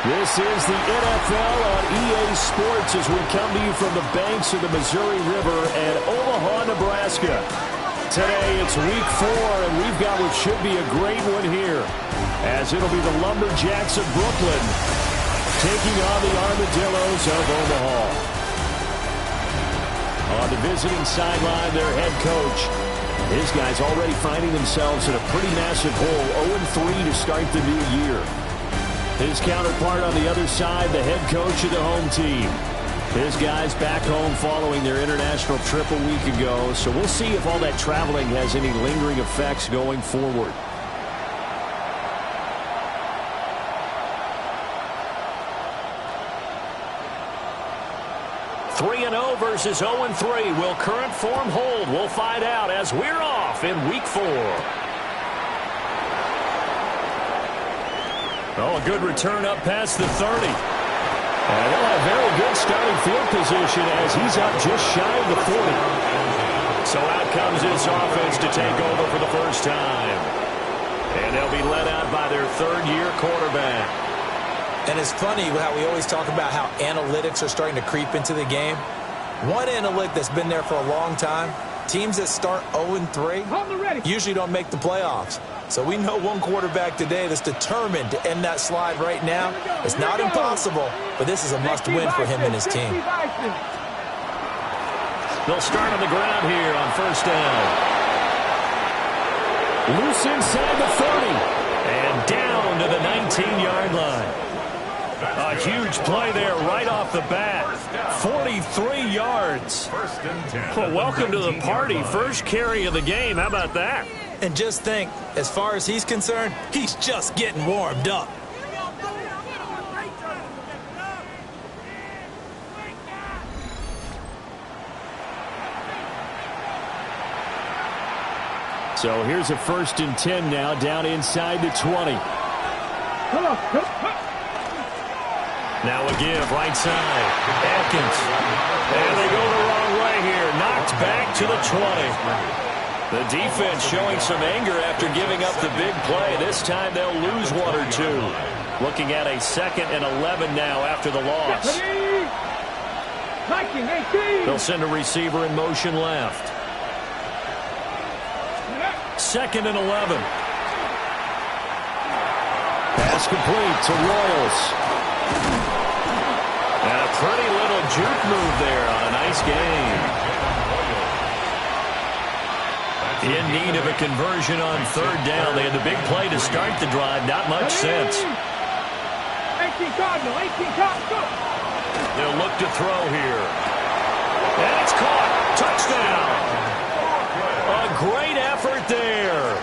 This is the NFL on EA Sports as we come to you from the banks of the Missouri River at Omaha, Nebraska. Today it's week 4, and we've got what should be a great one here, as it'll be the Lumberjacks of Brooklyn taking on the Armadillos of Omaha. On the visiting sideline, their head coach. His guys already finding themselves in a pretty massive hole, 0-3 to start the new year. His counterpart on the other side, the head coach of the home team. His guys back home following their international trip a week ago, so we'll see if all that traveling has any lingering effects going forward. (3-0) versus 0-3. Will current form hold? We'll find out as we're off in week 4. Oh, a good return up past the 30. And he'll have very good starting field position as he's up just shy of the 40. So out comes this offense to take over for the first time. And they'll be led out by their third-year quarterback. And it's funny how we always talk about how analytics are starting to creep into the game. One analytic that's been there for a long time, teams that start 0-3 usually don't make the playoffs. So we know one quarterback today that's determined to end that slide right now. It's not impossible, but this is a must-win for him and his team. They'll start on the ground here on first down. Loose inside the 30. And down to the 19-yard line. A huge play there right off the bat. 43 yards. Well, welcome to the party. First carry of the game. How about that? And just think, as far as he's concerned, he's just getting warmed up. So here's a 1st and 10 now, down inside the 20. Now a give, right side. Atkins. And they go the wrong way here. Knocked back to the 20. The defense showing some anger after giving up the big play. This time they'll lose 1 or 2. Looking at a 2nd and 11 now after the loss. They'll send a receiver in motion left. 2nd and 11. Pass complete to Royals. And a pretty little juke move there on a nice game. In need of a conversion on 3rd down. They had the big play to start the drive. Not much sense. 18 Cardinal, 18 Cardinal. They'll look to throw here. And it's caught. Touchdown. A great effort there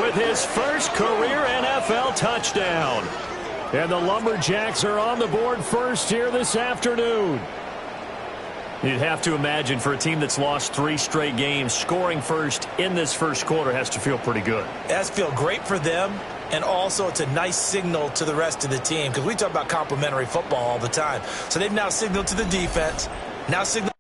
with his first career NFL touchdown. And the Lumberjacks are on the board first here this afternoon. You'd have to imagine for a team that's lost 3 straight games, scoring first in this first quarter has to feel pretty good. It has to feel great for them, and also it's a nice signal to the rest of the team, because we talk about complementary football all the time. So they've now signaled to the defense, now signaled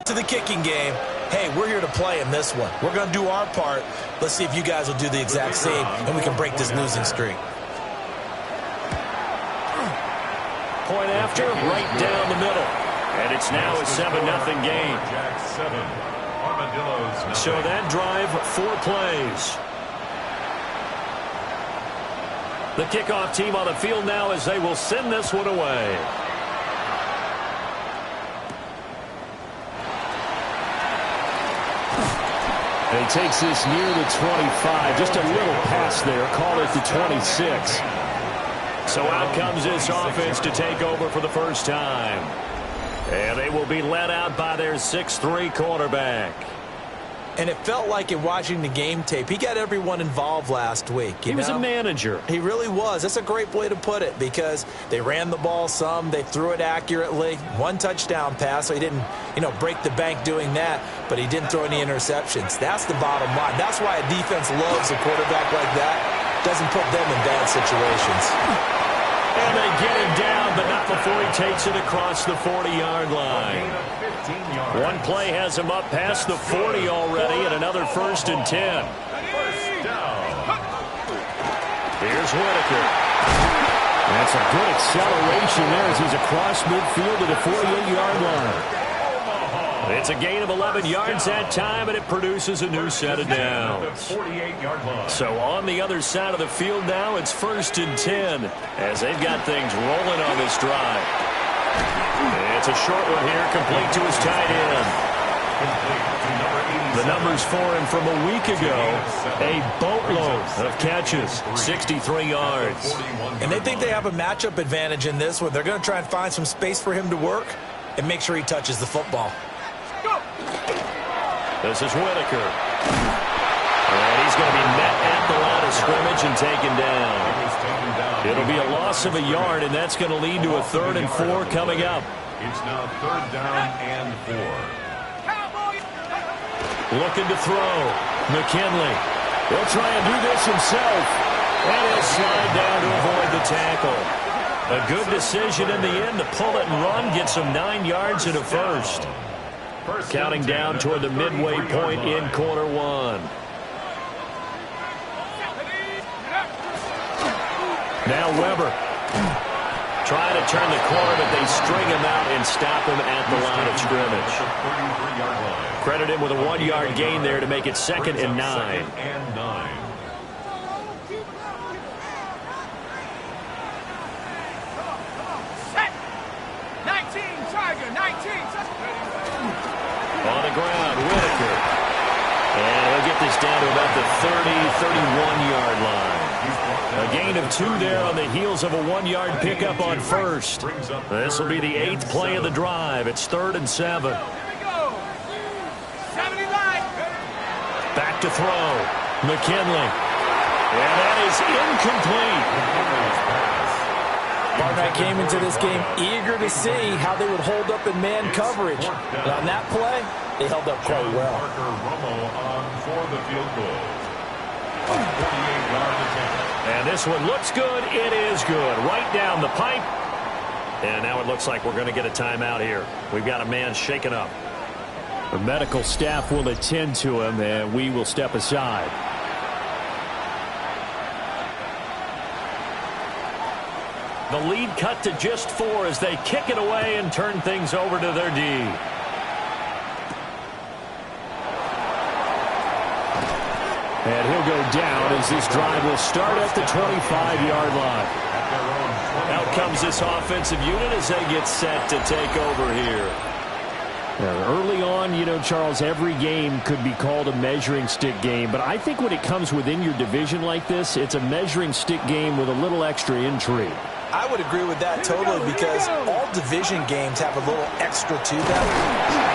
to the kicking game. Hey, we're here to play in this one. We're going to do our part. Let's see if you guys will do the exact same, and we can break this losing streak. Point after, right down the middle. And it's now a 7-0 game. So that drive, 4 plays. The kickoff team on the field now as they will send this one away. And he takes this near the 25. Just a little pass there. Call it the 26. So out comes this offense to take over for the first time. And they will be led out by their 6'3" quarterback. And it felt like in watching the game tape, he got everyone involved last week. He was a manager. He really was. That's a great way to put it because they ran the ball some. They threw it accurately. One touchdown pass, so he didn't, break the bank doing that, but he didn't throw any interceptions. That's the bottom line. That's why a defense loves a quarterback like that. Doesn't put them in bad situations. And they get him down, but not before he takes it across the 40-yard line. One play has him up past the 40 already, and another 1st and 10. Here's Whitaker. That's a good acceleration there as he's across midfield to the 48-yard line. It's a gain of 11 yards that time, and it produces a new set of downs. So on the other side of the field now, it's 1st and 10 as they've got things rolling on this drive. It's a short one here, complete to his tight end. The numbers for him from a week ago, a boatload of catches, 63 yards. And they think they have a matchup advantage in this one. They're going to try and find some space for him to work and make sure he touches the football. This is Whitaker. And he's going to be met at the line of scrimmage and taken down. It'll be a loss of a yard, and that's going to lead to a 3rd and 4 coming up. It's now 3rd down and 4. Looking to throw. McKinley. He'll try and do this himself. And he'll slide down to avoid the tackle. A good decision in the end to pull it and run. Gets him 9 yards and a 1st. Counting down toward the midway point in quarter 1. Now Weber. Trying to turn the corner, but they string him out and stop him at the line of scrimmage. Credit him with a 1-yard gain there to make it 2nd and 9. On the ground, Whitaker. And he'll get this down to about the 31-yard line. A gain of 2 there on the heels of a 1-yard pickup on 1st. This will be the 8th play of the drive. It's 3rd and 7. Back to throw. McKinley. And that is incomplete. Barnett came into this game eager to see how they would hold up in man coverage. And on that play, they held up quite well. And this one looks good. It is good. Right down the pipe. And now it looks like we're going to get a timeout here. We've got a man shaken up. The medical staff will attend to him, and we will step aside. The lead cut to just 4 as they kick it away and turn things over to their D. And he'll go down as this drive will start at the 25-yard line. Out comes this offensive unit as they get set to take over here. Early on, Charles, every game could be called a measuring stick game. But I think when it comes within your division like this, it's a measuring stick game with a little extra intrigue. I would agree with that totally because all division games have a little extra to them.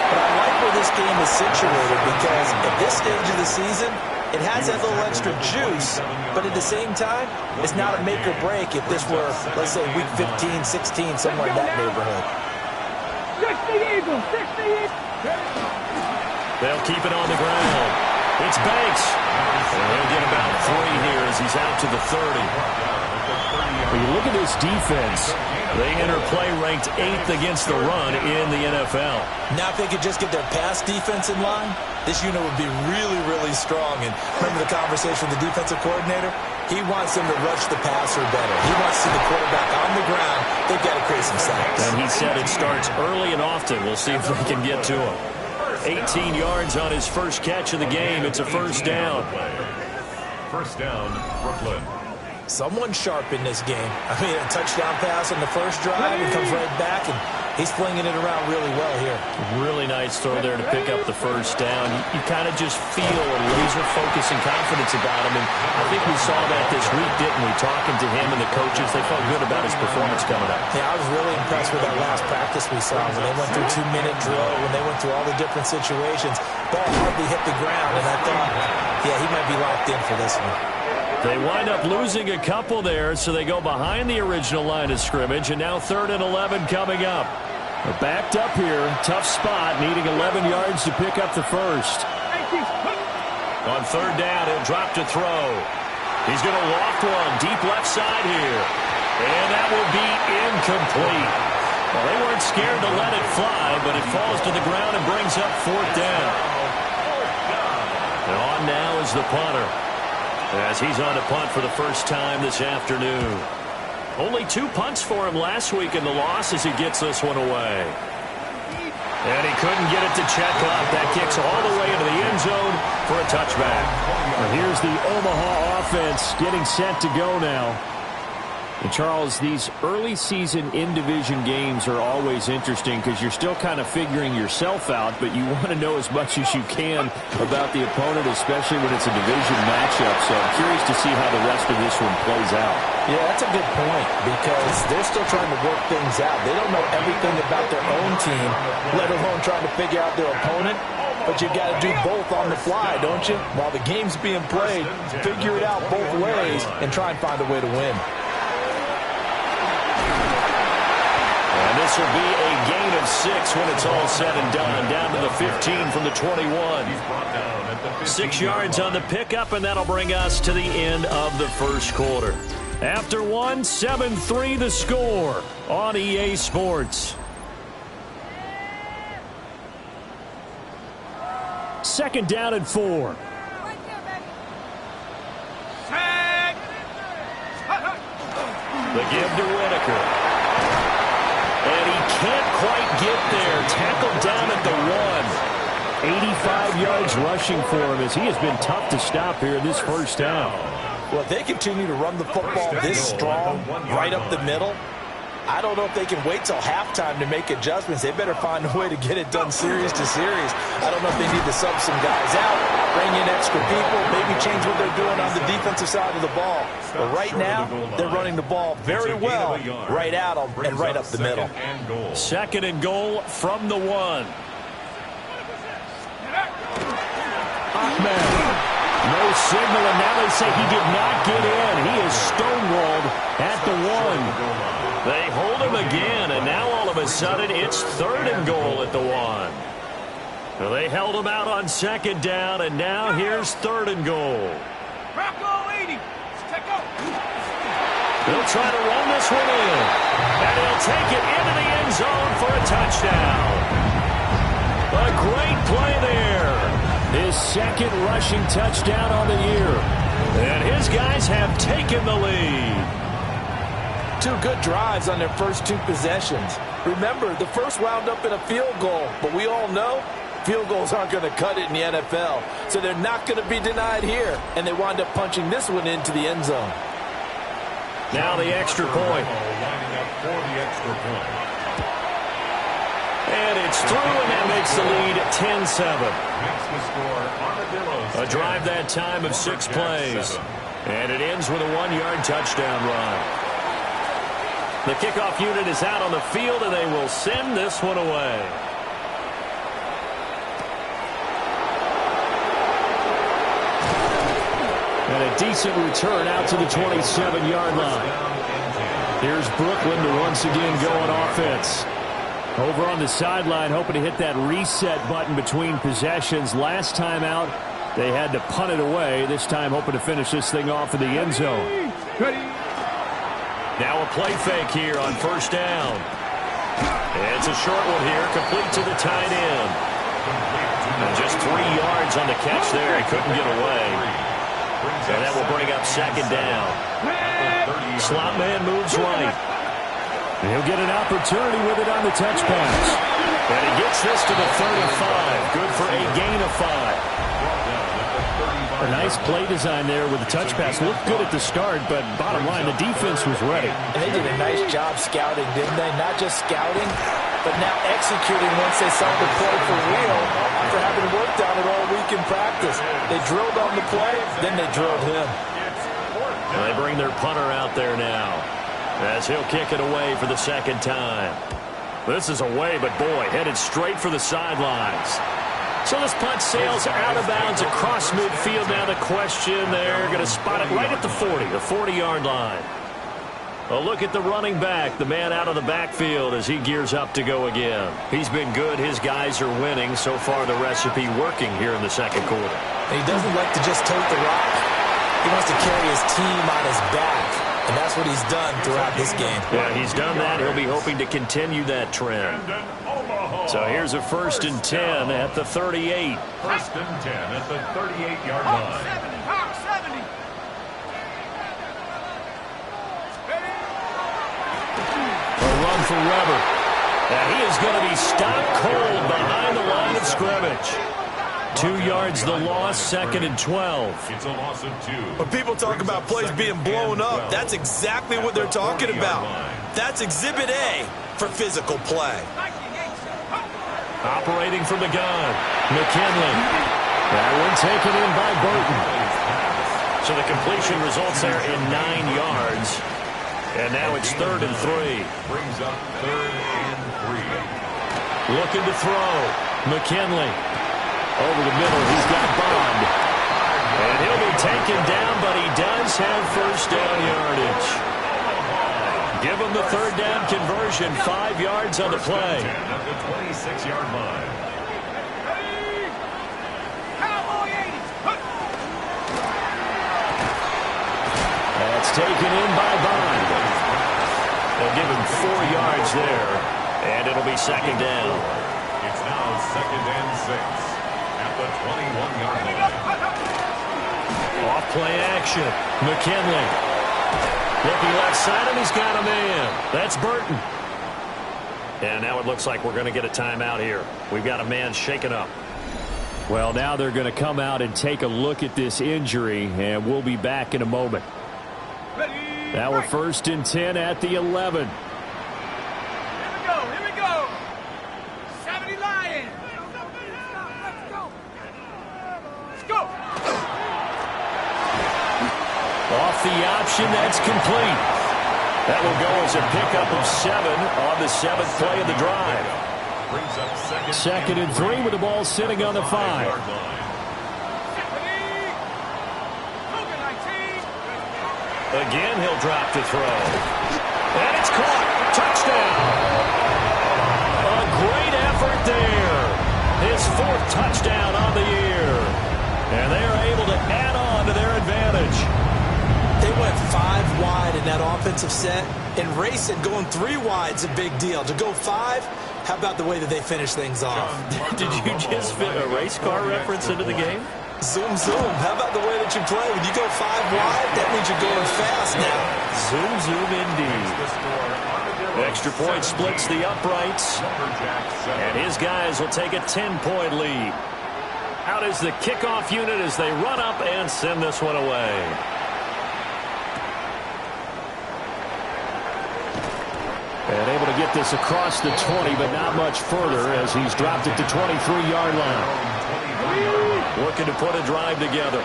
But I like where this game is situated because at this stage of the season, it has that little extra juice, but at the same time, it's not a make or break if this were, let's say, week 15, 16, somewhere in that neighborhood. 60 Eagles, 60 Eagles. They'll keep it on the ground. It's Banks. And he'll get about 3 here as he's out to the 30. When you look at this defense, they enter play ranked 8th against the run in the NFL. Now if they could just get their pass defense in line, this unit would be really, really strong. And remember the conversation with the defensive coordinator? He wants them to rush the passer better. He wants to see the quarterback on the ground. They've got to create some sacks. And he said it starts early and often. We'll see if they can get to him. 18 yards on his first catch of the game. It's a 1st down. 1st down, Brooklyn. Someone sharp in this game. I mean, a touchdown pass on the first drive and comes right back and He's flinging it around really well here. Really nice throw there to pick up the first down. You kind of just feel a laser focus and confidence about him. And I think we saw that this week, didn't we? Talking to him and the coaches, they felt good about his performance coming up. Yeah, I was really impressed with that last practice we saw when they went through 2-minute drill, when they went through all the different situations. Ball hardly hit the ground, and I thought, yeah, he might be locked in for this one. They wind up losing a couple there, so they go behind the original line of scrimmage, and now 3rd and 11 coming up. They're backed up here. Tough spot, needing 11 yards to pick up the first. On 3rd down, he'll drop to throw. He's going to loft one deep left side here. And that will be incomplete. Well, they weren't scared to let it fly, but it falls to the ground and brings up 4th down. And on now is the punter, as he's on to punt for the first time this afternoon. Only 2 punts for him last week in the loss as he gets this one away. And he couldn't get it to check up. That kicks all the way into the end zone for a touchback. Well, here's the Omaha offense getting set to go now. And Charles, these early season in-division games are always interesting because you're still kind of figuring yourself out, but you want to know as much as you can about the opponent, especially when it's a division matchup. So I'm curious to see how the rest of this one plays out. Yeah, that's a good point because they're still trying to work things out. They don't know everything about their own team, let alone trying to figure out their opponent. But you got to do both on the fly, don't you? While the game's being played, figure it out both ways and try and find a way to win. And this will be a gain of 6 when it's all said and done. Down to the 15 from the 21. 6 yards on the pickup, and that'll bring us to the end of the first quarter. After one, 7-3 the score on EA Sports. 2nd down and 4. The give to Whitaker. And he can't quite get there. Tackled down at the 1. 85 yards rushing for him as he has been tough to stop here in this first down. Well, if they continue to run the football this strong, right up the middle, I don't know if they can wait till halftime to make adjustments. They better find a way to get it done series to series. I don't know if they need to sub some guys out, bring in extra people, maybe change what they're doing on the defensive side of the ball. But right now, they're running the ball very well right out and right up the middle. 2nd and goal from the 1. No signal, and now they say he did not get in. He is stonewalled at the 1. They hold him again, and now all of a sudden it's 3rd and goal at the 1. Well, they held him out on 2nd down, and now here's 3rd and goal. They'll try to run this one in, and he'll take it into the end zone for a touchdown. A great play there. His 2nd rushing touchdown on the year. And his guys have taken the lead. 2 good drives on their first 2 possessions. Remember, the first wound up in a field goal, but we all know field goals aren't going to cut it in the NFL. So they're not going to be denied here, and they wind up punching this one into the end zone. Now the extra point. Lining up for the extra point. And it's through, and that makes the lead 10-7. Makes the score Armadillos. A drive that time of 6 plays. And it ends with a 1-yard touchdown run. The kickoff unit is out on the field, and they will send this one away. And a decent return out to the 27-yard line. Here's Brooklyn to once again go on offense. Over on the sideline, hoping to hit that reset button between possessions. Last time out, they had to punt it away. This time, hoping to finish this thing off in the end zone. Now a play fake here on 1st down. It's a short one here, complete to the tight end. And just 3 yards on the catch there. He couldn't get away. So that will bring up 2nd down. Slot man moves right. He'll get an opportunity with it on the touch pass. And he gets this to the 35. Good for a gain of 5. A nice play design there with the touch pass. Looked good at the start, but bottom line, the defense was ready. And they did a nice job scouting, didn't they? Not just scouting, but now executing once they saw the play for real after having worked on it all week in practice. They drilled on the play, then they drilled him. They bring their punter out there now as he'll kick it away for the second time. This is away, but boy, headed straight for the sidelines. So this punt sails out of bounds across midfield. Now the question, they're going to spot it right at the 40, the 40-yard line. A look at the running back, the man out of the backfield as he gears up to go again. He's been good. His guys are winning. So far, the recipe working here in the second quarter. He doesn't like to just tote the rock. He wants to carry his team on his back, and that's what he's done throughout this game. Yeah, he's done that. He'll be hoping to continue that trend. So here's a 1st and 10 at the 38. 1st and 10 at the 38-yard line. Hawk 70. A run for Weber. And he is going to be stopped cold behind the line of scrimmage. 2 yards the loss, 2nd and 12. It's a loss of 2. When people talk about plays being blown up, that's exactly what they're talking about. That's Exhibit A for physical play. Operating from the gun, McKinley. That one taken in by Burton. So the completion results there in 9 yards. And now it's 3rd and 3. Brings up 3rd and 3. Looking to throw. McKinley. Over the middle, he's got Bond. And he'll be taken down, but he does have first down yardage. Give him the 3rd down conversion, 5 yards on the play. At the 26-yard line. That's taken in by Bond. They'll give him 4 yards there, and it'll be 2nd down. It's now 2nd and 6 at the 21-yard line. Off play action. McKinley. Looking left side, and he's got a man. That's Burton. And now it looks like we're going to get a timeout here. We've got a man shaken up. Well, now they're going to come out and take a look at this injury, and we'll be back in a moment. Now we're 1st and 10 at the 11. Here we go. 70 Lions. Let's go. Off the option, that's complete. That will go as a pickup of 7 on the 7th play of the drive. Brings up 2nd and 3 with the ball sitting on the 5. Again, he'll drop to throw. And it's caught. Touchdown. A great effort there. His 4th touchdown on the year. And they are able to add on to their advantage. They went 5 wide in that offensive set, and racing going 3 wide's a big deal. To go 5, how about the way that they finish things off? Did you just fit a race car reference into the game? Zoom, zoom. How about the way that you play? When you go 5 wide, that means you're going fast now. Zoom, zoom indeed. Extra point splits the uprights. And his guys will take a 10-point lead. Out is the kickoff unit as they run up and send this one away. And able to get this across the 20, but not much further as he's dropped it to 23-yard line. Looking to put a drive together.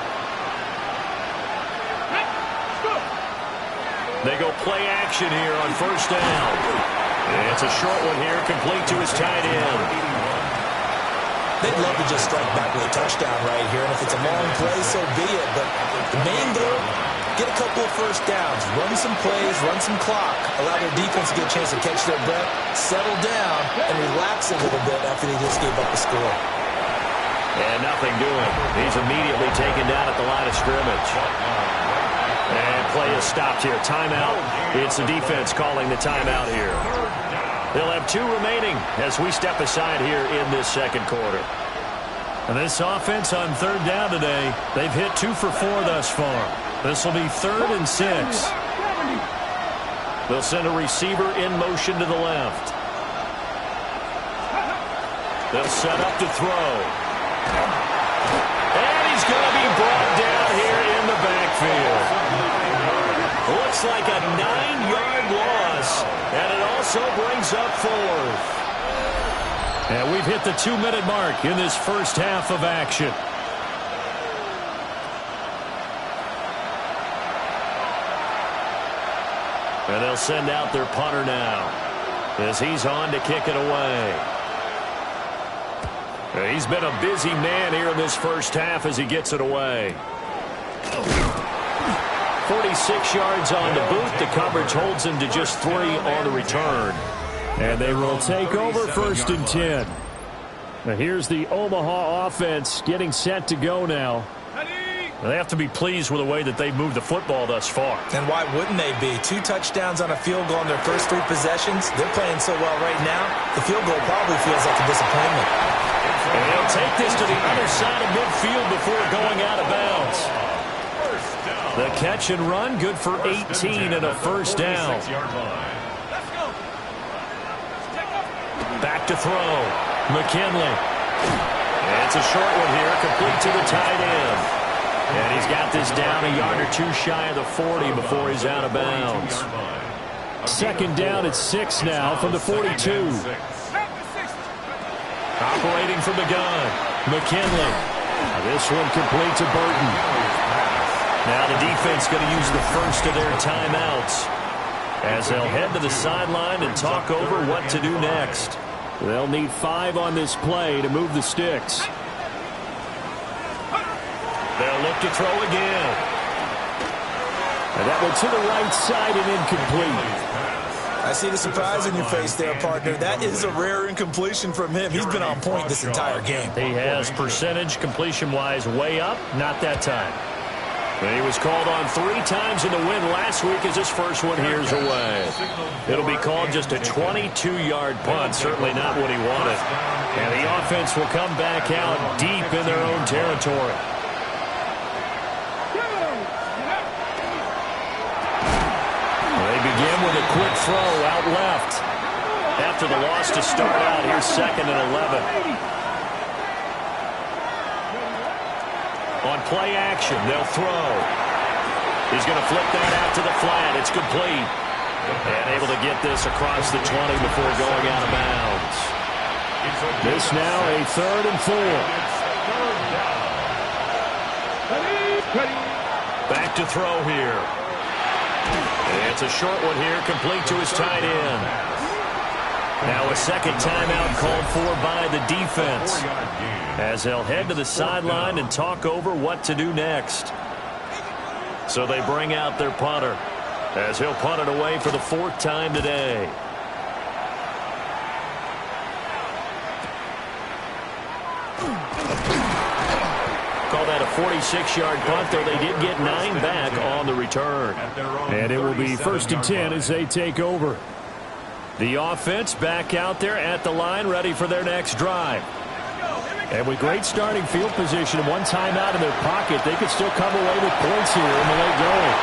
They go play action here on 1st down. And it's a short one here, complete to his tight end. They'd love to just strike back with a touchdown right here, and if it's a long play, so be it. But the main goal, get a couple of 1st downs, run some plays, run some clock, allow their defense to get a chance to catch their breath, settle down, and relax a little bit after they just gave up the score. And nothing doing. He's immediately taken down at the line of scrimmage. And play is stopped here. Timeout. It's the defense calling the timeout here. They'll have 2 remaining as we step aside here in this second quarter. And this offense on 3rd down today, they've hit 2 for 4 thus far. This will be 3rd and 6. They'll send a receiver in motion to the left. They'll set up to throw. And he's going to be brought down here in the backfield. Looks like a 9-yard loss, and it also brings up 4th. And we've hit the 2-minute mark in this first half of action. And they'll send out their punter now as he's on to kick it away. He's been a busy man here in this first half as he gets it away. 46 yards on the boot. The coverage holds him to just 3 on the return. And they will take over 1st and 10. Now here's the Omaha offense getting set to go now. They have to be pleased with the way that they've moved the football thus far. And why wouldn't they be? 2 touchdowns on a field goal in their first 3 possessions. They're playing so well right now, the field goal probably feels like a disappointment. And they'll take this to the other side of midfield before going out of bounds. The catch and run, good for 18 and a first down. Back to throw. McKinley. And it's a short one here, complete to the tight end. And he's got this down a yard or 2 shy of the 40 before he's out of bounds. 2nd down at 6 now from the 42. Operating from the gun. McKinley. This one complete to Burton. Now the defense going to use the first of their timeouts as they'll head to the sideline and talk over what to do next. They'll need 5 on this play to move the sticks. They'll look to throw again. And that one to the right side and incomplete. I see the surprise in your face there, partner. That is a rare incompletion from him. He's been on point this entire game. He has percentage completion-wise way up, not that time. And he was called on 3 times in the win last week as his first one here's away. It'll be called just a 22-yard punt, certainly not what he wanted. And the offense will come back out deep in their own territory. They begin with a quick throw out left. After the loss to start out, here's 2nd and 11. On play action, they'll throw. He's going to flip that out to the flat. It's complete. And able to get this across the 20 before going out of bounds. This now a 3rd and 4. Back to throw here. And it's a short one here, complete to his tight end. Now a 2nd timeout called for by the defense as they'll head to the sideline and talk over what to do next. So they bring out their punter as he'll punt it away for the 4th time today. Call that a 46-yard punt, though they did get 9 back on the return. And it will be 1st and 10 as they take over. The offense back out there at the line, ready for their next drive. And with great starting field position and 1 timeout in their pocket, they could still come away with points here in the late going.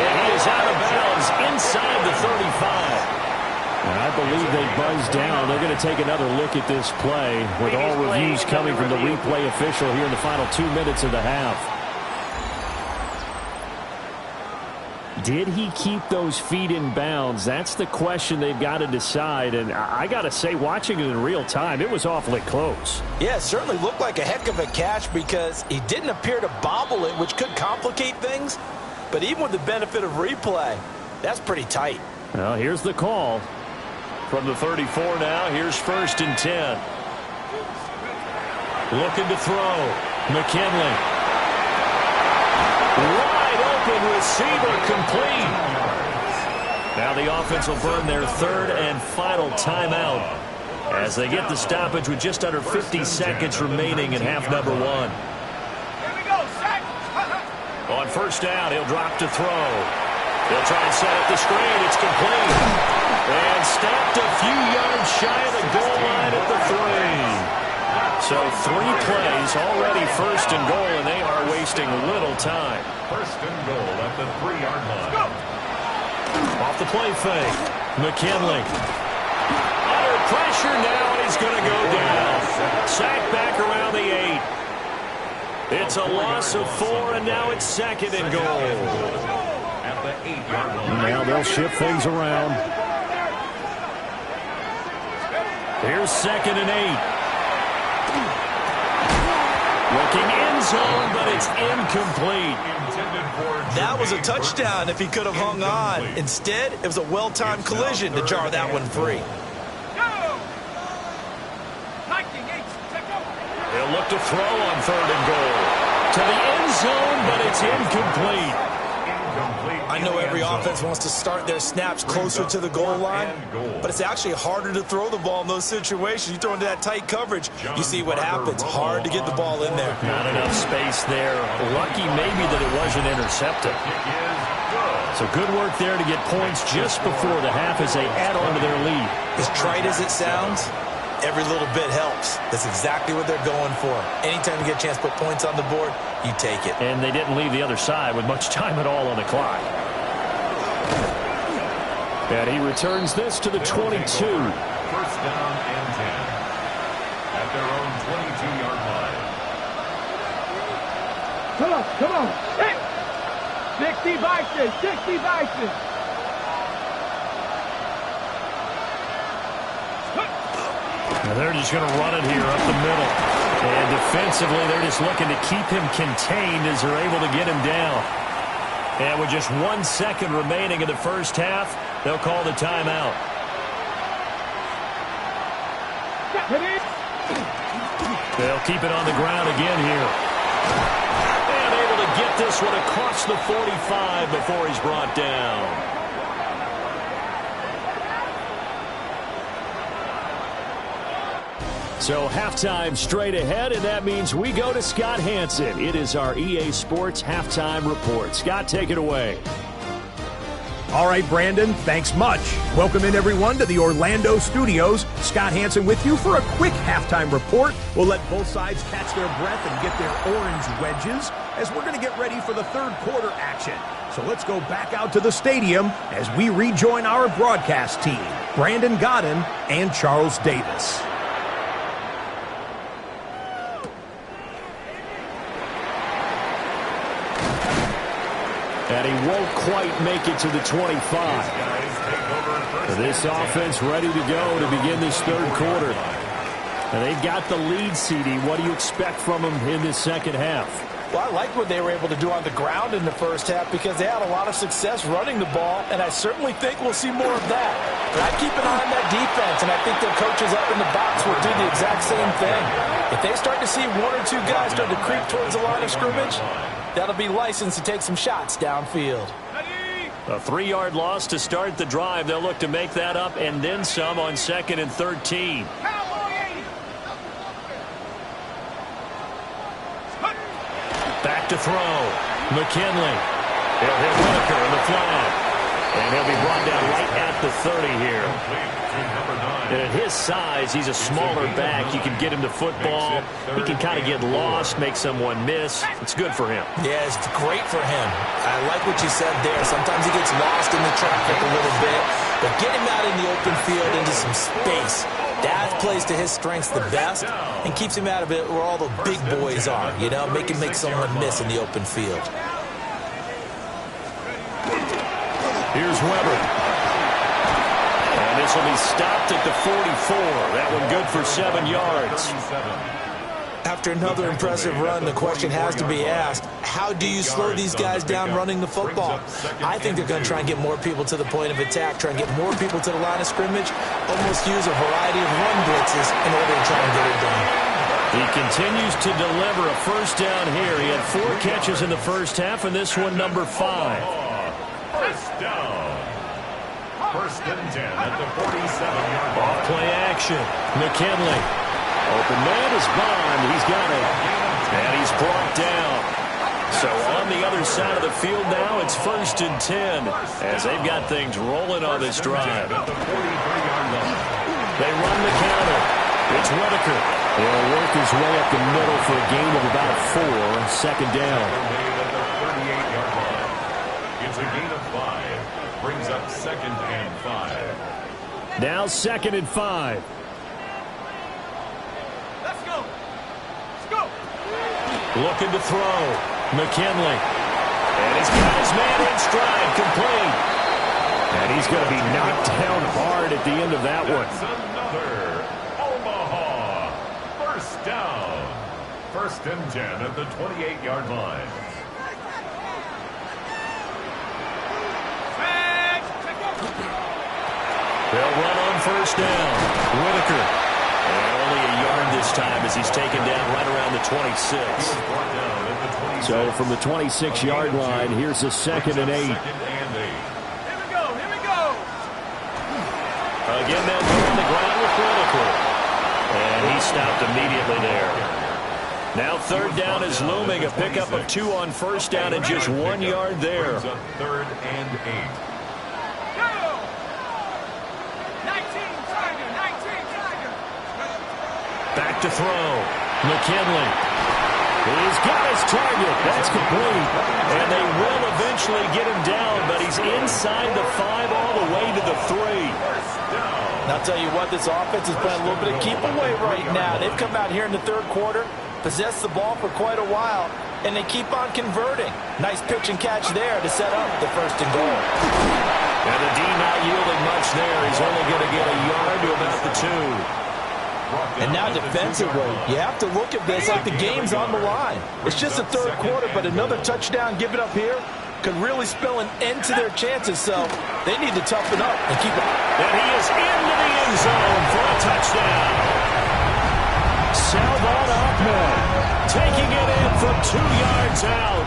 And he is out of bounds inside the 35. And I believe they buzzed down. They're going to take another look at this play with all reviews coming from the replay official here in the final 2 minutes of the half. Did he keep those feet in bounds? That's the question they've got to decide. And I got to say, watching it in real time, it was awfully close. Yeah, it certainly looked like a heck of a catch because he didn't appear to bobble it, which could complicate things. But even with the benefit of replay, that's pretty tight. Well, here's the call. From the 34 now, here's 1st and 10. Looking to throw. McKinley. Wide open receiver, complete. Now the offense will burn their 3rd and final timeout as they get the stoppage with just under 50 seconds remaining in half number 1. Here we go, sack. On 1st down, he'll drop to throw. He'll try and set up the screen. It's complete. And stopped a few yards shy of the goal line at the 3. So 3 plays, already 1st and goal, and they are wasting little time. 1st and goal at the 3-yard line. Off the play fake. McKinley. Under pressure now, and he's going to go down. Sacked back around the 8. It's a loss of 4, and now it's 2nd and goal. At the 8-yard line. Now they'll shift things around. Here's 2nd and 8. Looking end zone, but it's incomplete. That was a touchdown if he could have hung on. Instead, it was a well-timed collision to jar that one free. They'll look to throw on 3rd and goal. To the end zone, but it's incomplete. I know every offense wants to start their snaps closer to the goal line, but it's actually harder to throw the ball in those situations. You throw into that tight coverage, you see what happens. Hard to get the ball in there. Not enough space there. Lucky maybe that it wasn't intercepted. So good work there to get points just before the half as they add on to their lead. As trite as it sounds, every little bit helps. That's exactly what they're going for. Anytime you get a chance to put points on the board, you take it. And they didn't leave the other side with much time at all on the clock. And he returns this to the 22. 1st down and 10 at their own 22-yard line. Come on. Hey! 60 Bison, 60 Bison. And they're just going to run it here up the middle. And defensively, they're just looking to keep him contained as they're able to get him down. And with just 1 second remaining in the first half, they'll call the timeout. They'll keep it on the ground again here. And able to get this one across the 45 before he's brought down. So halftime straight ahead, and that means we go to Scott Hanson. It is our EA Sports Halftime Report. Scott, take it away. All right, Brandon, thanks much. Welcome in, everyone, to the Orlando studios. Scott Hanson with you for a quick halftime report. We'll let both sides catch their breath and get their orange wedges as we're going to get ready for the 3rd quarter action. So let's go back out to the stadium as we rejoin our broadcast team, Brandon Godden and Charles Davis. And he won't quite make it to the 25. This offense ready to go to begin this 3rd quarter. And they've got the lead, CD. What do you expect from them in this 2nd half? Well, I like what they were able to do on the ground in the first half because they had a lot of success running the ball, and I certainly think we'll see more of that. But I keep an eye on that defense, and I think their coaches up in the box will do the exact same thing. If they start to see 1 or 2 guys start to creep towards the line of scrimmage, that'll be licensed to take some shots downfield. A 3-yard loss to start the drive. They'll look to make that up and then some on 2nd and 13. Back to throw. McKinley. He'll hit Wk4 in the flat. And he'll be brought down right at the 30 here. And at his size, he's a smaller back. You can get him to football. He can kind of get lost, make someone miss. It's good for him. Yeah, it's great for him. I like what you said there. Sometimes he gets lost in the traffic a little bit. But get him out in the open field into some space. That plays to his strengths the best and keeps him out of it where all the big boys are, you know, make someone miss in the open field. Here's Weber. And this will be stopped at the 44. That one good for 7 yards. After another impressive run, the question has to be asked, how do you slow these guys down running the football? I think they're going to try and get more people to the point of attack, try and get more people to the line of scrimmage, almost use a variety of run blitzes in order to try and get it done. He continues to deliver a first down here. He had 4 catches in the first half, and this one number 5. First down. 1st and 10 at the 47-yard line. Off play action. McKinley. Open man is Bond. He's got it. And he's brought down. So on the other side of the field now, it's 1st and 10 as they've got things rolling on this drive. They run the counter. It's Wk4. He'll work his way up the middle for a gain of about 4. 2nd down. It's a gain of 5. Brings up 2nd and 5. Now 2nd and 5. Looking to throw. McKinley. And he's got his man in stride, complete. And he's going to be knocked down hard at the end of that one. down. First and 10 at the 28-yard line. They'll run on first down. Whitaker. And only a yard this time as he's taken down right around the 26. So from the 26-yard line, here's a 2nd and 8. Here we go. Again, they'll go on the ground with Whitaker. And he stopped immediately there. Now 3rd down is looming. A pickup of 2 on first down and just 1 yard there. 3rd and 8. Back to throw. McKinley. He's got his target. That's complete. And they will eventually get him down, but he's inside the 5 all the way to the 3. And I'll tell you what, this offense is playing a little bit of keep away right now. They've come out here in the 3rd quarter, possessed the ball for quite a while, and they keep on converting. Nice pitch and catch there to set up the 1st and goal. And the D not yielding much there. He's only going to get a yard to about the 2. And now defensively, you have to look at this like the game's on the line. It's just the 3rd quarter, but another touchdown given up here could really spell an end to their chances, so they need to toughen up and keep it. And he is into the end zone for a touchdown. Salvon Ahmed taking it in from 2 yards out.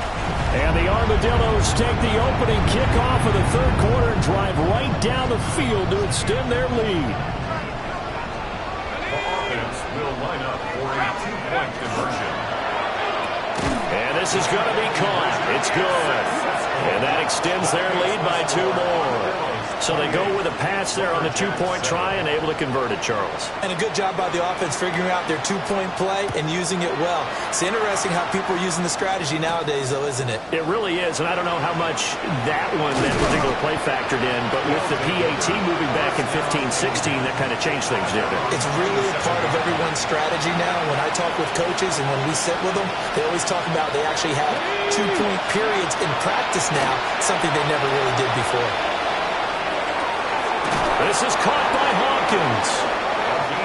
And the Armadillos take the opening kickoff of the 3rd quarter and drive right down the field to extend their lead. Will line up for a 2-point conversion. And this is going to be caught. It's good. And that extends their lead by 2 more. So they go with a pass there on the 2-point try and able to convert it, Charles. And a good job by the offense figuring out their 2-point play and using it well. It's interesting how people are using the strategy nowadays, though, isn't it? It really is, and I don't know how much that particular play factored in, but with the PAT moving back in 15-16, that kind of changed things, didn't it? It's really a part of everyone's strategy now. When I talk with coaches and when we sit with them, they always talk about they actually have 2-point periods in practice now, something they never really did before. This is caught by Hawkins.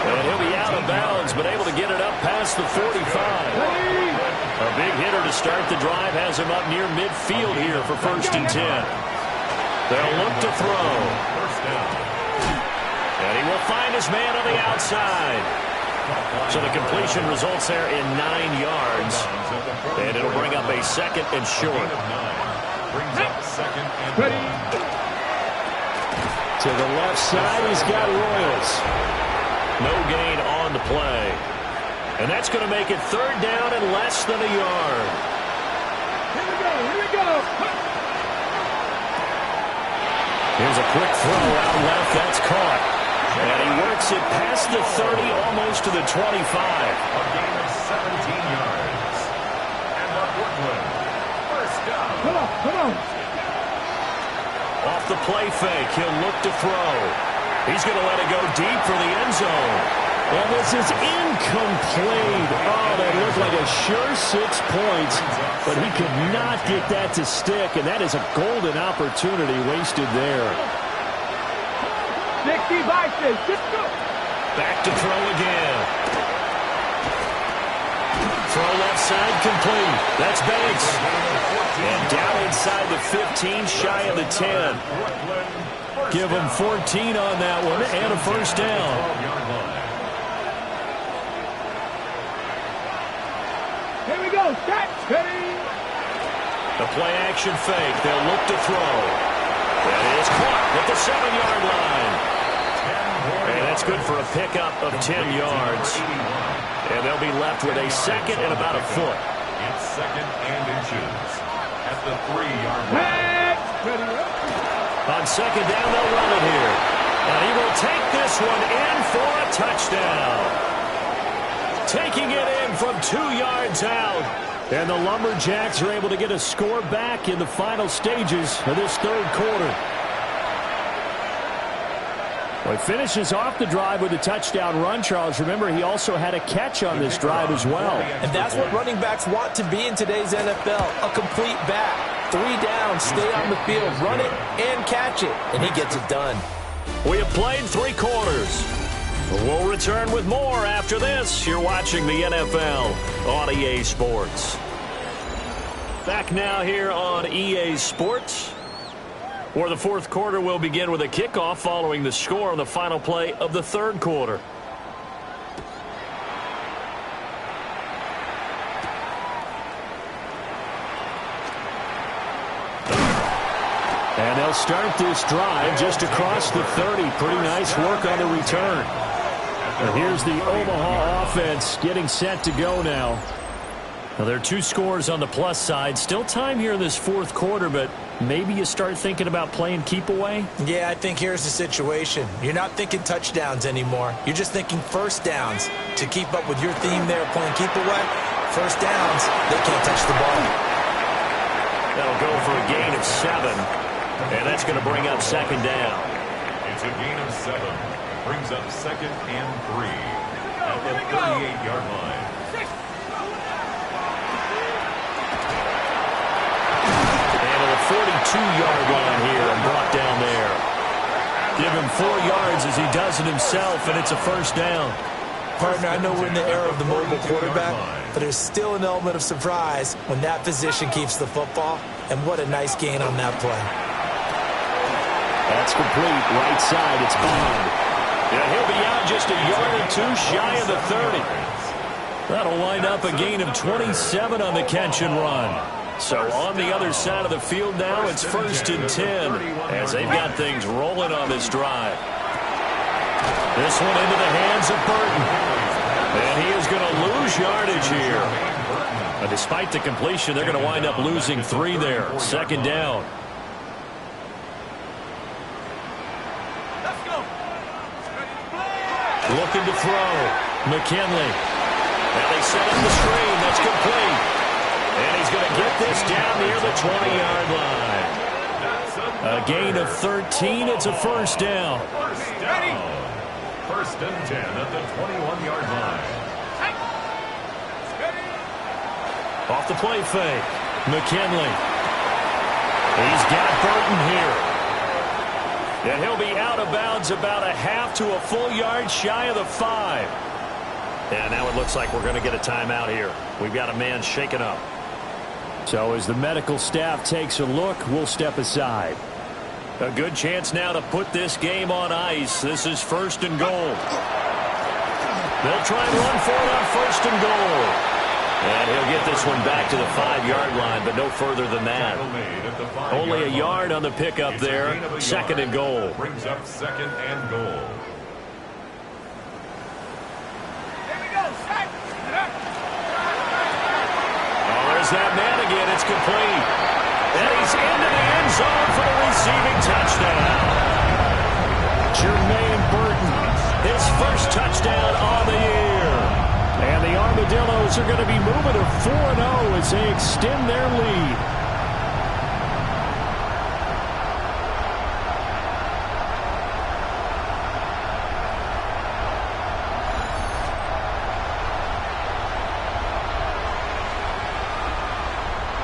And he'll be out of bounds, but able to get it up past the 45. A big hitter to start the drive has him up near midfield here for 1st and 10. They'll look to throw. And he will find his man on the outside. So the completion results there in 9 yards. And it'll bring up a 2nd and short. Brings up 2nd and 1. To the left side, he's got Royals. No gain on the play. And that's going to make it 3rd down and less than a yard. Here we go. Here's a quick throw out left. That's caught. And he works it past the 30, almost to the 25. A gain of 17 yards. And the Brooklyn 1st down. Come on. Off the play fake, he'll look to throw. He's going to let it go deep for the end zone. And this is incomplete. Oh, that looked like a sure 6 points, but he could not get that to stick, and that is a golden opportunity wasted there. 60 boxes. Back to throw again. Throw left side complete. That's Banks. And down inside the 15, shy of the 10. Give him 14 on that one and a 1st down. Here we go. Ready. The play action fake. They'll look to throw. That is caught at the 7-yard line. And that's good for a pickup of 10 yards. And they'll be left with a 2nd and about a foot. It's 2nd and inches at the 3-yard line. On 2nd down, they'll run it here. And he will take this one in for a touchdown. Taking it in from 2 yards out. And the Lumberjacks are able to get a score back in the final stages of this 3rd quarter. Well, he finishes off the drive with a touchdown run, Charles. Remember, he also had a catch on this drive as well. And that's what running backs want to be in today's NFL, a complete back. 3 down, stay on the field, run it, and catch it. And he gets it done. We have played 3 quarters. We'll return with more after this. You're watching the NFL on EA Sports. Back now here on EA Sports, where the fourth quarter will begin with a kickoff following the score on the final play of the third quarter. And they'll start this drive just across the 30. Pretty nice work on the return. And here's the Omaha offense getting set to go now. Now, there are two scores on the plus side. Still time here in this fourth quarter, but maybe you start thinking about playing keep away? Yeah, I think here's the situation. You're not thinking touchdowns anymore. You're just thinking first downs. To keep up with your theme there, playing keep away, first downs, they can't touch the ball. That'll go for a gain of 7, and that's going to bring up second down. It's a gain of 7. Brings up second and 3 at the 38-yard line. And at the 42-yard line here and brought down there. Give him 4 yards as he does it himself, and it's a first down. Partner, I know we're in the era of the mobile quarterback, but there's still an element of surprise when that position keeps the football, and what a nice gain on that play. That's complete. Right side, it's Bond. Yeah, he'll be out just a yard or 2 shy of the 30. That'll wind up a gain of 27 on the catch and run. So on the other side of the field now, it's first and 10 as they've got things rolling on this drive. This one into the hands of Burton. And he is going to lose yardage here. But despite the completion, they're going to wind up losing 3 there. Second down. Looking to throw. McKinley. And they set up the screen. That's complete. And he's going to get this down near the 20-yard line. A gain of 13. It's a first down. First and 10 at the 21-yard line. Off the play fake. McKinley. He's got Burton here. And he'll be out of bounds about a half to a full yard shy of the 5. And now it looks like we're going to get a timeout here. We've got a man shaken up. So as the medical staff takes a look, we'll step aside. A good chance now to put this game on ice. This is first and goal. They'll try and run for it on first and goal. And he'll get this one back to the 5-yard line, but no further than that. Only a yard on the pickup there. Second and goal. Brings up second and goal. Oh, there's that man again. It's complete. And he's into the end zone for the receiving touchdown. Jermaine Burton, his first touchdown on the year. And the Armadillos are going to be moving to 4-0 as they extend their lead.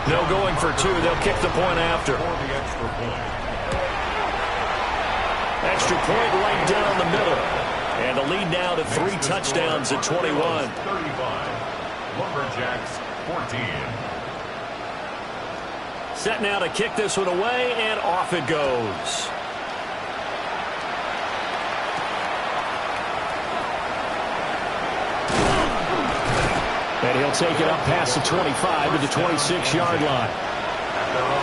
No going for 2. They'll kick the point after. Extra point right down the middle. And the lead now to 3 touchdowns at 21. 35. Lumberjacks 14. Set now to kick this one away, and off it goes. And he'll take it up past the 25 to the 26-yard line.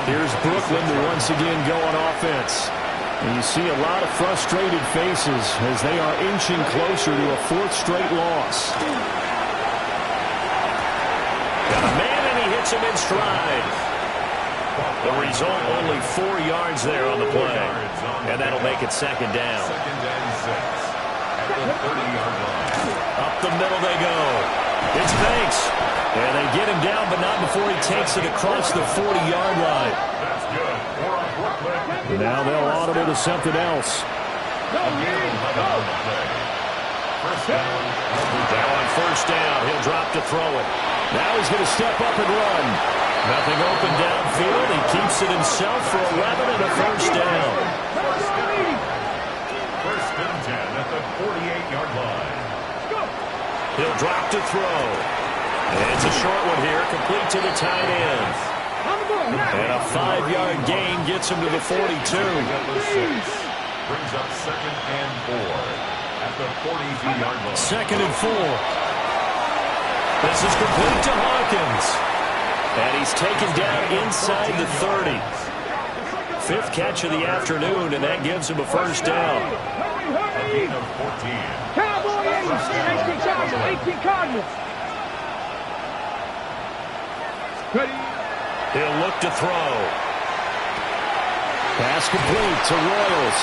Here's Brooklyn to once again go on offense. And you see a lot of frustrated faces as they are inching closer to a 4th straight loss. Got a man, and he hits him in stride. The result, only 4 yards there on the play. And that'll make it second down. Second and 6 at the 30-yard line. Up the middle they go. It's Banks. And they get him down, but not before he takes it across the 40-yard line. That's good. Now they'll audible to something else. Now on first down, he'll drop to throw it. Now he's going to step up and run. Nothing open downfield. He keeps it himself for 11 and a first down. First and 10 at the 48-yard line. He'll drop to throw. It's a short one here, complete to the tight end. And a 5-yard gain gets him to the 42. Brings up 2nd and 4 at the 43-yard line. 2nd and 4. This is complete to Hawkins. And he's taken down inside the 30. 5th catch of the afternoon, and that gives him a first down. A gain of 14. Cowboy 18 Cardinals. Ready. He'll look to throw. Pass complete to Royals.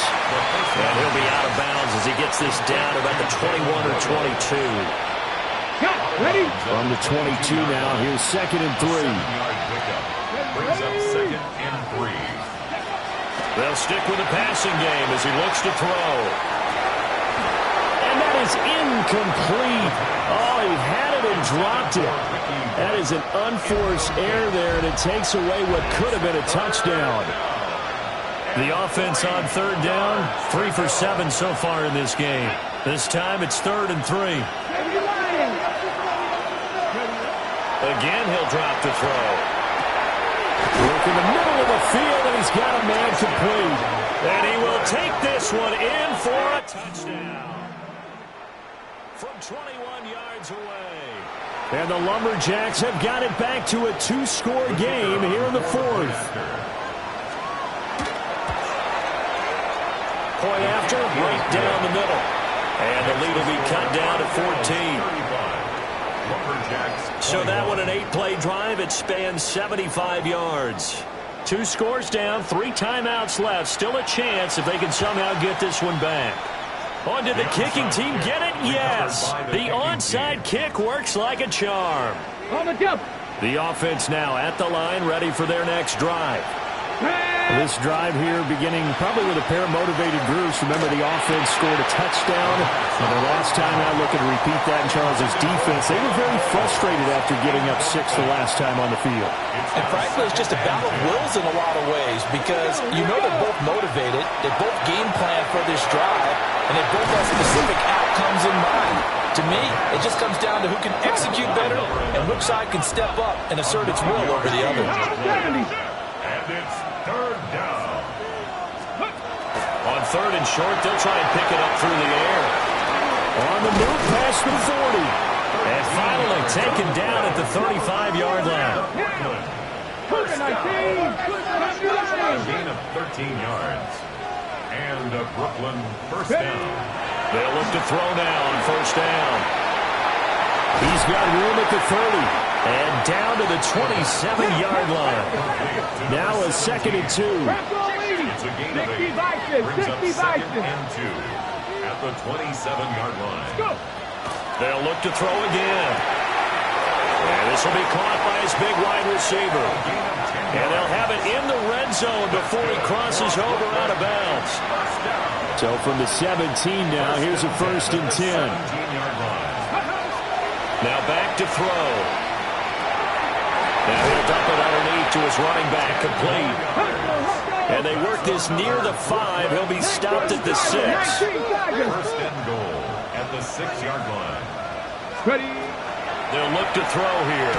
And he'll be out of bounds as he gets this down about the 21 or 22. Ready. From the 22 now, here's 2nd and 3. Brings up 2nd and 3. They'll stick with the passing game as he looks to throw. And that is incomplete. Oh, he had it and dropped it. That is an unforced error there, and it takes away what could have been a touchdown. The offense on 3rd down, 3 for 7 so far in this game. This time it's 3rd and 3. Again, he'll drop to throw. Look in the middle of the field, and he's got a man complete. And he will take this one in for a touchdown. From 21 yards away. And the Lumberjacks have got it back to a 2-score game here in the 4th. Point after, right down the middle. And the lead will be cut down to 14. So that one an 8-play drive. It spans 75 yards. 2 scores down, 3 timeouts left. Still a chance if they can somehow get this one back. On did the kicking team get it? Yes. The onside kick works like a charm. On the jump. The offense now at the line, ready for their next drive. This drive here beginning probably with a pair of motivated groups. Remember, the offense scored a touchdown. And the last time out, looking to repeat that in Charles' defense. They were very frustrated after giving up 6 the last time on the field. And frankly, it's just a battle of wills in a lot of ways because you know they're both motivated. They both game plan for this drive, and they both have specific outcomes in mind. To me, it just comes down to who can execute better and which side can step up and assert its will over the other. And it's 3rd down. On 3rd and short, they'll try and pick it up through the air. On the move past the 40. And finally taken down at the 35-yard line. A gain of 13 yards. And a Brooklyn first down. They'll look to throw now on 1st down. He's got room at the 30. And down to the 27-yard line. Now a 2nd and 2. It's a gain of 8. Brings up 2nd and 2 at the 27-yard line. They'll look to throw again. And this will be caught by his big wide receiver. And they'll have it in the red zone before he crosses over out of bounds. So from the 17 now, here's a 1st and 10. 17-yard line. Now back to throw. Now he'll dump it underneath to his running back, complete. And they work this near the 5. He'll be stopped at the 6. 1st and goal at the 6-yard line. Ready. They'll look to throw here.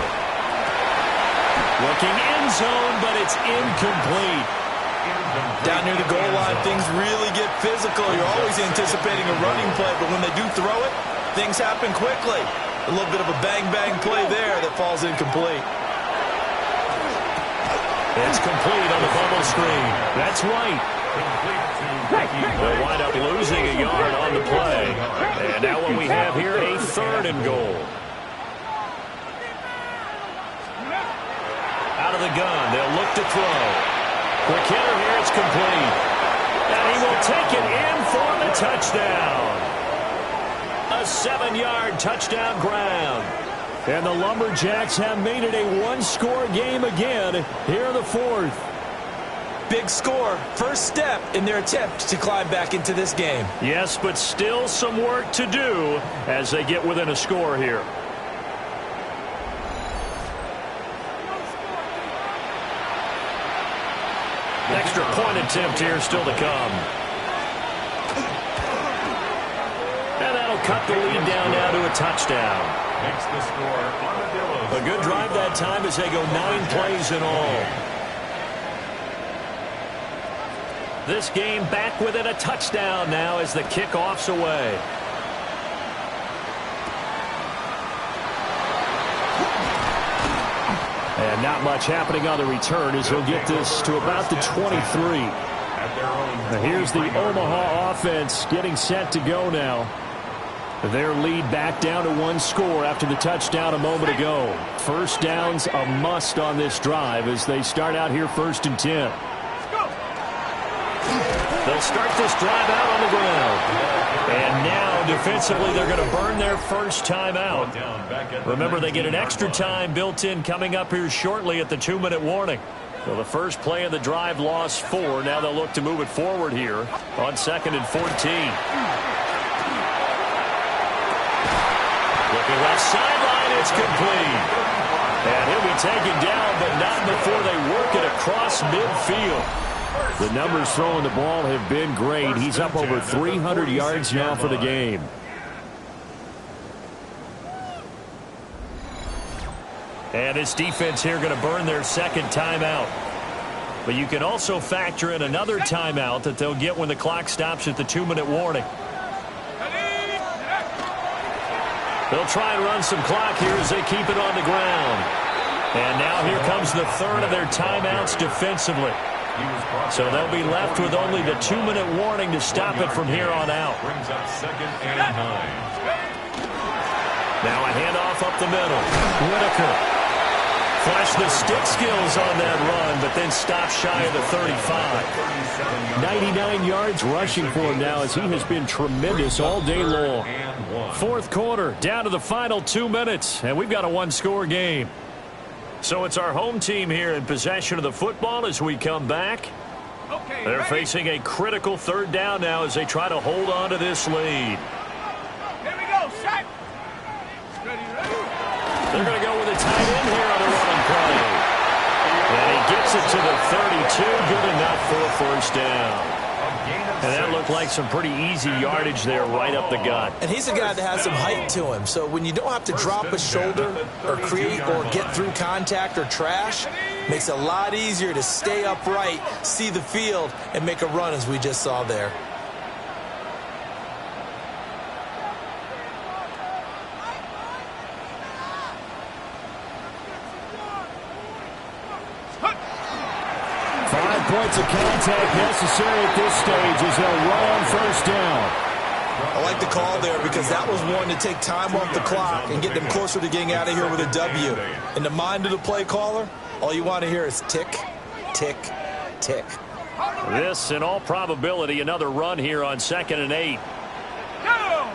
Looking end zone, but it's incomplete. Down near the goal line, things really get physical. You're always anticipating a running play, but when they do throw it, things happen quickly. A little bit of a bang-bang play there that falls incomplete. It's complete on the bubble screen. That's right. They'll wind up losing a yard on the play. And now what we have here, a 3rd and goal. Out of the gun, they'll look to throw. Quick hitter here, it's complete. And he will take it in for the touchdown. A 7-yard touchdown ground. And the Lumberjacks have made it a 1-score game again here in the 4th. Big score, first step in their attempt to climb back into this game. Yes, but still some work to do as they get within a score here. Extra point attempt here still to come. cut the lead down now to a touchdown. Makes the score A good drive that time as they go 9 plays in all. This game back within a touchdown now as the kickoff's away. And not much happening on the return as he'll get this to about the 23. Now here's the Omaha offense getting set to go now. Their lead back down to 1 score after the touchdown a moment ago. First down's a must on this drive as they start out here 1st and 10. They'll start this drive out on the ground. And now defensively they're going to burn their first timeout. Remember, they get an extra time built in coming up here shortly at the 2-minute warning. So the first play of the drive lost 4. Now they'll look to move it forward here on 2nd and 14. Looking left sideline, it's complete. And he'll be taken down, but not before they work it across midfield. The numbers throwing the ball have been great. He's up over 300 yards now for the game. And this defense here going to burn their second timeout. But you can also factor in another timeout that they'll get when the clock stops at the 2-minute warning. They'll try and run some clock here as they keep it on the ground. And now here comes the third of their timeouts defensively. So they'll be left with only the 2-minute warning to stop it from here on out. Brings up 2nd and 9. Now a handoff up the middle. Whitaker flashed the stick skills on that run, but then stopped shy of the 35. 99 yards rushing for him now as he has been tremendous all day long. 4th quarter, down to the final 2 minutes, and we've got a 1-score game. So it's our home team here in possession of the football as we come back. They're facing a critical 3rd down now as they try to hold on to this lead. Here we go, set. They're going to go with a tight end here on the running play. And he gets it to the 32, good enough for a 1st down. And that looked like some pretty easy yardage there right up the gut. And he's a guy that has some height to him. So when you don't have to drop a shoulder or create or get through contact or trash, makes it a lot easier to stay upright, see the field, and make a run as we just saw there. Points of contact necessary at this stage as they'll run on 1st down. I like the call there because that was one to take time off the clock and get them closer to getting out of here with a W. In the mind of the play caller, all you want to hear is tick, tick, tick. This, in all probability, another run here on 2nd and 8. Go!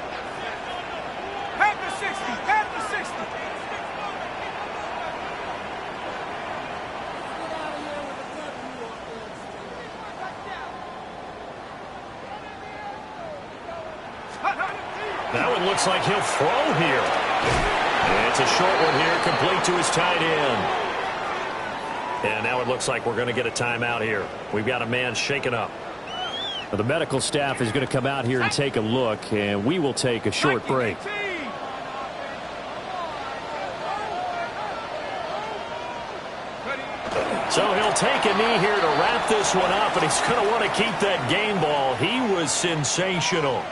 At the 60, at the 60. That one looks like he'll throw here. And it's a short one here, complete to his tight end. And now it looks like we're going to get a timeout here. We've got a man shaken up. The medical staff is going to come out here and take a look, and we will take a short break. So he'll take a knee here to wrap this one up, and he's going to want to keep that game ball. He was sensational.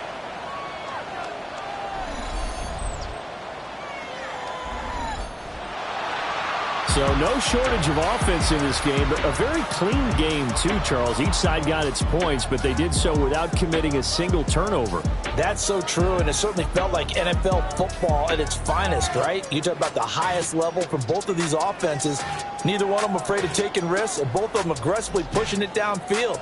So no shortage of offense in this game, but a very clean game too, Charles. Each side got its points, but they did so without committing a single turnover. That's so true, and it certainly felt like NFL football at its finest, right? You talk about the highest level from both of these offenses. Neither one of them afraid of taking risks, and both of them aggressively pushing it downfield.